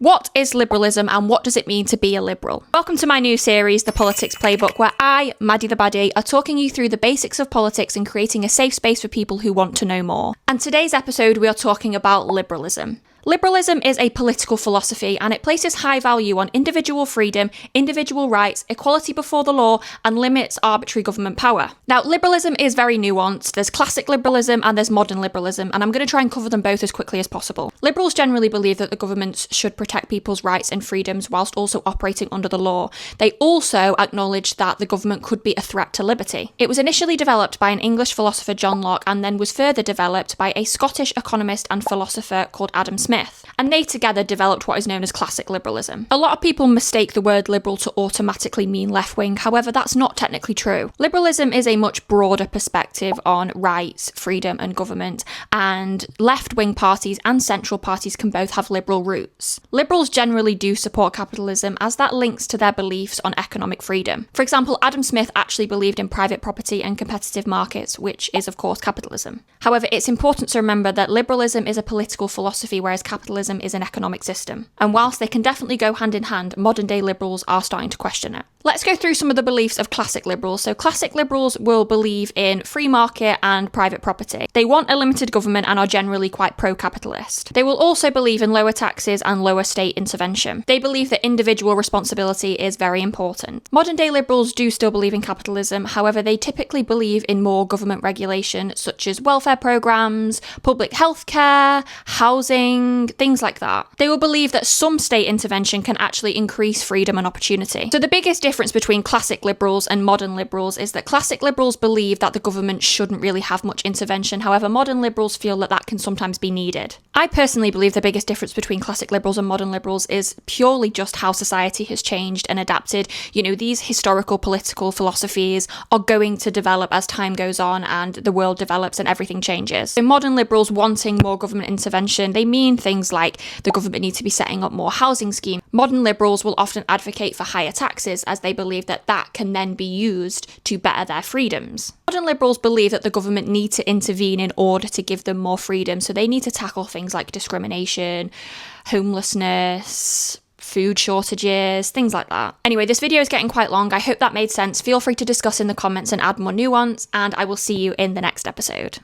What is liberalism and what does it mean to be a liberal? Welcome to my new series, The Politics Playbook, where I, Maddie the Baddie, are talking you through the basics of politics and creating a safe space for people who want to know more. And today's episode, we are talking about liberalism. Liberalism is a political philosophy and it places high value on individual freedom, individual rights, equality before the law, and limits arbitrary government power. Now, liberalism is very nuanced. There's classic liberalism and there's modern liberalism, and I'm going to try and cover them both as quickly as possible. Liberals generally believe that the governments should protect people's rights and freedoms whilst also operating under the law. They also acknowledge that the government could be a threat to liberty. It was initially developed by an English philosopher, John Locke, and then was further developed by a Scottish economist and philosopher called Adam Smith. And they together developed what is known as classic liberalism. A lot of people mistake the word liberal to automatically mean left-wing, however that's not technically true. Liberalism is a much broader perspective on rights, freedom and government, and left-wing parties and central parties can both have liberal roots. Liberals generally do support capitalism as that links to their beliefs on economic freedom. For example, Adam Smith actually believed in private property and competitive markets, which is of course capitalism. However, it's important to remember that liberalism is a political philosophy, whereas capitalism is an economic system. And whilst they can definitely go hand in hand, modern day liberals are starting to question it. Let's go through some of the beliefs of classic liberals. So classic liberals will believe in free market and private property. They want a limited government and are generally quite pro-capitalist. They will also believe in lower taxes and lower state intervention. They believe that individual responsibility is very important. Modern day liberals do still believe in capitalism, however they typically believe in more government regulation such as welfare programs, public healthcare, housing, things like that. They will believe that some state intervention can actually increase freedom and opportunity. So the biggest difference between classic liberals and modern liberals is that classic liberals believe that the government shouldn't really have much intervention. However, modern liberals feel that that can sometimes be needed. I personally believe the biggest difference between classic liberals and modern liberals is purely just how society has changed and adapted. You know, these historical political philosophies are going to develop as time goes on and the world develops and everything changes. So modern liberals wanting more government intervention, they mean things like the government needs to be setting up more housing schemes. Modern liberals will often advocate for higher taxes as they believe that that can then be used to better their freedoms. Modern liberals believe that the government need to intervene in order to give them more freedom, so they need to tackle things like discrimination, homelessness, food shortages, things like that. Anyway, this video is getting quite long. I hope that made sense. Feel free to discuss in the comments and add more nuance, and I will see you in the next episode.